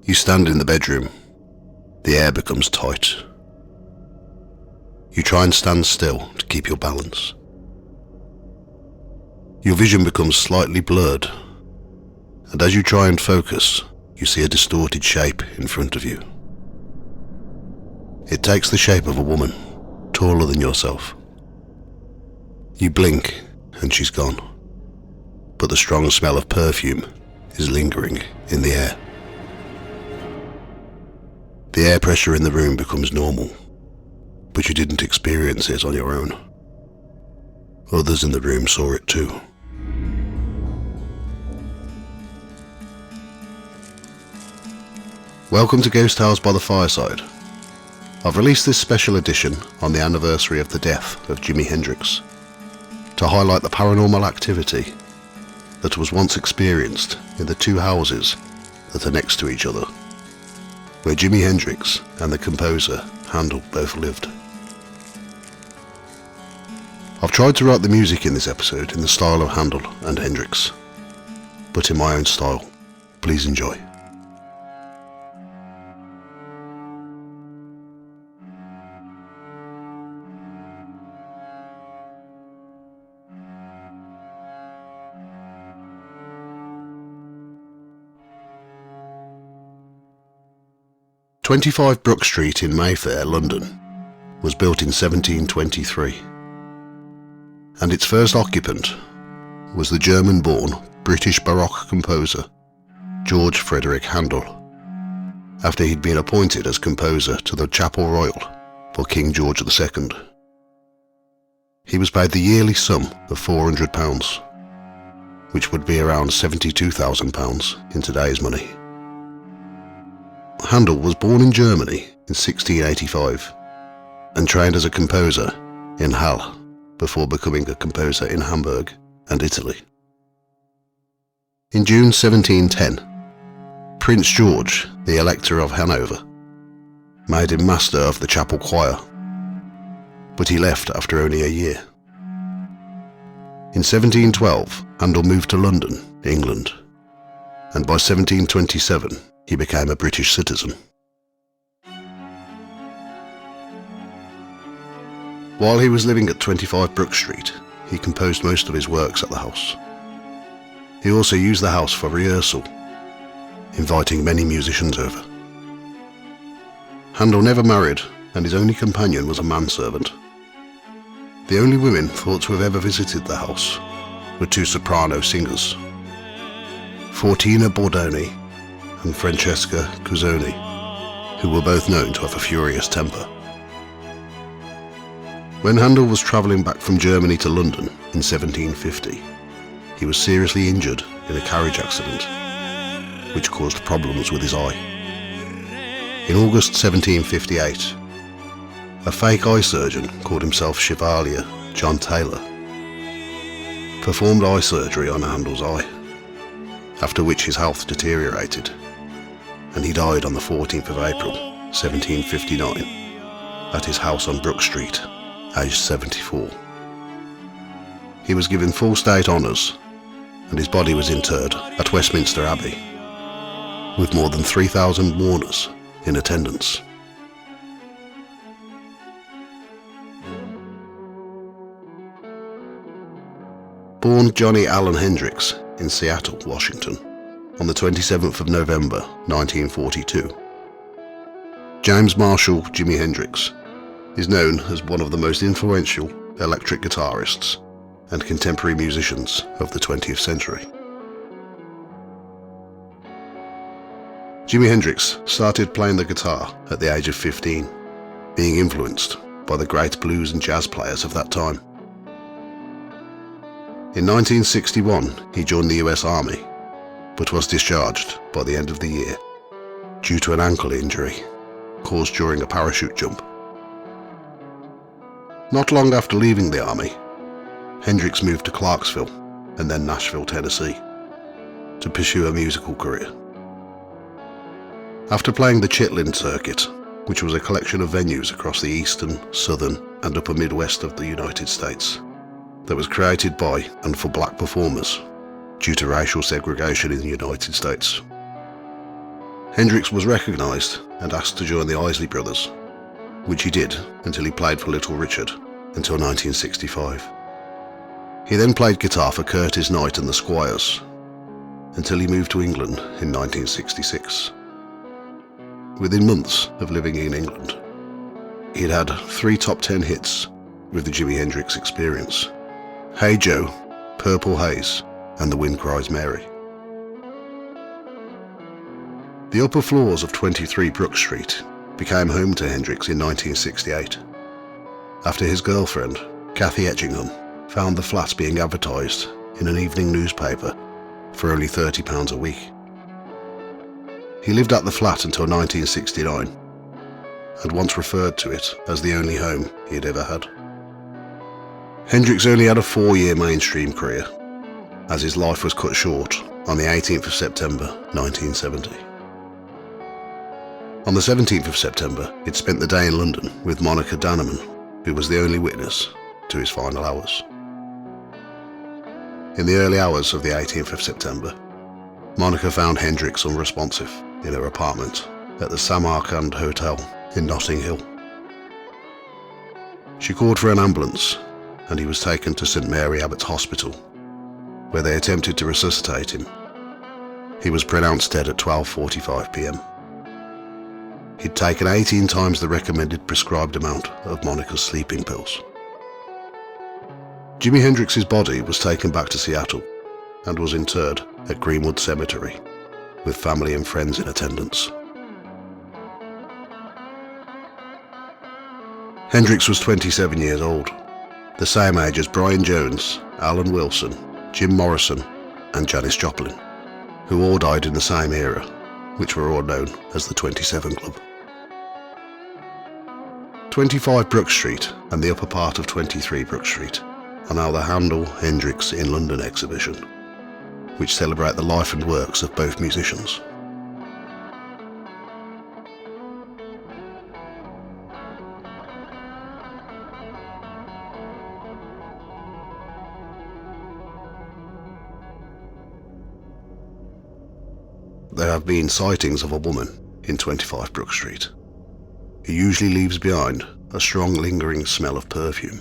You stand in the bedroom. The air becomes tight. You try and stand still to keep your balance. Your vision becomes slightly blurred, and as you try and focus, you see a distorted shape in front of you. It takes the shape of a woman, taller than yourself. You blink and she's gone, but the strong smell of perfume is lingering in the air. The air pressure in the room becomes normal, but you didn't experience it on your own. Others in the room saw it too. Welcome to Ghost Tales by the Fireside. I've released this special edition on the anniversary of the death of Jimi Hendrix to highlight the paranormal activity that was once experienced in the two houses that are next to each other, where Jimi Hendrix and the composer Handel both lived. I've tried to write the music in this episode in the style of Handel and Hendrix, but in my own style. Please enjoy. "25 Brook Street in Mayfair, London, was built in 1723, and its first occupant was the German-born British Baroque composer George Frederick Handel, after he'd been appointed as composer to the Chapel Royal for King George II. He was paid the yearly sum of £400, which would be around £72,000 in today's money. Handel was born in Germany in 1685 and trained as a composer in Halle before becoming a composer in Hamburg and Italy. In June 1710, Prince George, the Elector of Hanover, made him master of the chapel choir, but he left after only a year. In 1712, Handel moved to London, England, and by 1727, he became a British citizen. While he was living at 25 Brook Street, he composed most of his works at the house. He also used the house for rehearsal, inviting many musicians over. Handel never married, and his only companion was a manservant. The only women thought to have ever visited the house were two soprano singers, Fortina Bordoni and Francesca Cuzzoni, who were both known to have a furious temper. When Handel was travelling back from Germany to London in 1750, he was seriously injured in a carriage accident, which caused problems with his eye. In August 1758, a fake eye surgeon called himself Chevalier John Taylor performed eye surgery on Handel's eye, after which his health deteriorated, and he died on the 14th of April 1759 at his house on Brook Street, aged 74. He was given full state honours, and his body was interred at Westminster Abbey, with more than 3,000 mourners in attendance. Born Johnny Allen Hendrix in Seattle, Washington, on the 27th of November 1942, James Marshall Jimi Hendrix is known as one of the most influential electric guitarists and contemporary musicians of the 20th century. Jimi Hendrix started playing the guitar at the age of 15, being influenced by the great blues and jazz players of that time. In 1961, he joined the US Army, but was discharged by the end of the year due to an ankle injury caused during a parachute jump. Not long after leaving the Army, Hendrix moved to Clarksville and then Nashville, Tennessee, to pursue a musical career. After playing the Chitlin Circuit, which was a collection of venues across the eastern, southern, and upper Midwest of the United States, that was created by and for black performers due to racial segregation in the United States, Hendrix was recognised and asked to join the Isley Brothers, which he did until he played for Little Richard until 1965. He then played guitar for Curtis Knight and the Squires until he moved to England in 1966. Within months of living in England, he'd had 3 top 10 hits with the Jimi Hendrix Experience: Hey Joe, Purple Haze, and The Wind Cries Mary. The upper floors of 23 Brook Street became home to Hendrix in 1968, after his girlfriend, Kathy Etchingham, found the flat being advertised in an evening newspaper for only £30 a week. He lived at the flat until 1969, and once referred to it as the only home he had ever had. Hendrix only had a 4-year mainstream career, as his life was cut short on the 18th of September 1970. On the 17th of September, he'd spent the day in London with Monica Danneman, who was the only witness to his final hours. In the early hours of the 18th of September, Monica found Hendrix unresponsive in her apartment at the Samarkand Hotel in Notting Hill. She called for an ambulance, and he was taken to St Mary Abbot's Hospital, where they attempted to resuscitate him. He was pronounced dead at 12:45 p.m. He'd taken 18 times the recommended prescribed amount of Monica's sleeping pills. Jimi Hendrix's body was taken back to Seattle and was interred at Greenwood Cemetery, with family and friends in attendance. Hendrix was 27 years old, the same age as Brian Jones, Alan Wilson, Jim Morrison, and Janis Joplin, who all died in the same era, which were all known as the 27 Club. 25 Brook Street and the upper part of 23 Brook Street are now the Handel Hendrix in London exhibition, which celebrate the life and works of both musicians. There have been sightings of a woman in 25 Brook Street, who usually leaves behind a strong lingering smell of perfume.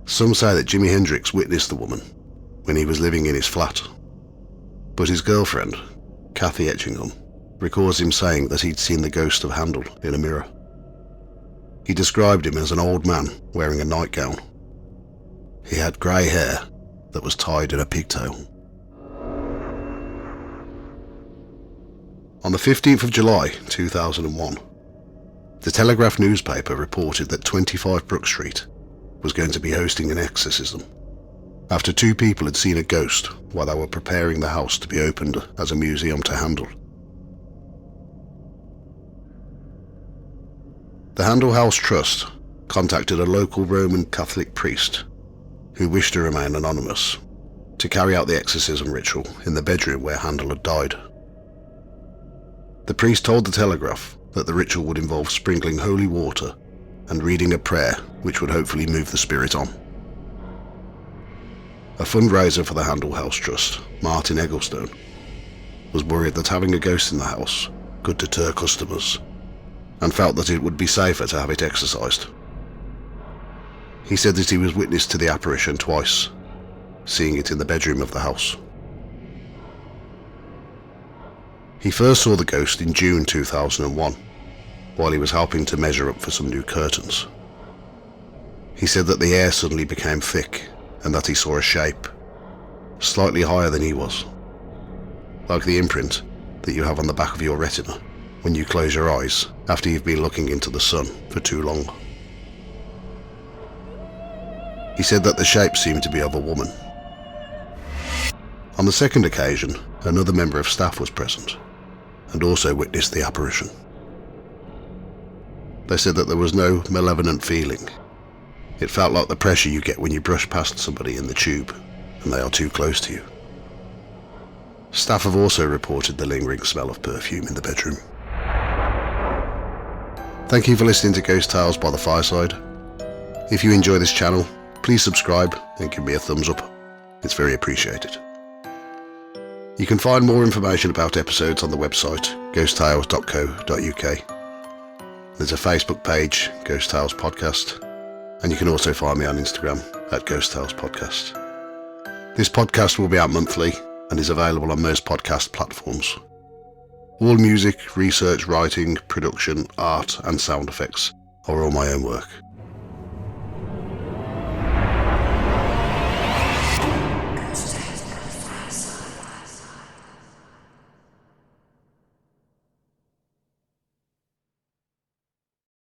Some say that Jimi Hendrix witnessed the woman when he was living in his flat, but his girlfriend, Kathy Etchingham, records him saying that he'd seen the ghost of Handel in a mirror. He described him as an old man wearing a nightgown. He had grey hair that was tied in a pigtail. On the 15th of July 2001, the Telegraph newspaper reported that 25 Brook Street was going to be hosting an exorcism, after 2 people had seen a ghost while they were preparing the house to be opened as a museum to Handel. The Handel House Trust contacted a local Roman Catholic priest, who wished to remain anonymous, to carry out the exorcism ritual in the bedroom where Handel had died. The priest told the Telegraph that the ritual would involve sprinkling holy water and reading a prayer which would hopefully move the spirit on. A fundraiser for the Handel House Trust, Martin Egglestone, was worried that having a ghost in the house could deter customers, and felt that it would be safer to have it exorcised. He said that he was witness to the apparition twice, seeing it in the bedroom of the house. He first saw the ghost in June 2001, while he was helping to measure up for some new curtains. He said that the air suddenly became thick and that he saw a shape, slightly higher than he was, like the imprint that you have on the back of your retina when you close your eyes after you've been looking into the sun for too long. He said that the shape seemed to be of a woman. On the second occasion, another member of staff was present and also witnessed the apparition. They said that there was no malevolent feeling. It felt like the pressure you get when you brush past somebody in the tube and they are too close to you. Staff have also reported the lingering smell of perfume in the bedroom. Thank you for listening to Ghost Tales by the Fireside. If you enjoy this channel, please subscribe and give me a thumbs up. It's very appreciated. You can find more information about episodes on the website ghosttales.co.uk. There's a Facebook page, Ghost Tales Podcast, and you can also find me on Instagram at Ghost Tales Podcast. This podcast will be out monthly and is available on most podcast platforms. All music, research, writing, production, art and sound effects are all my own work.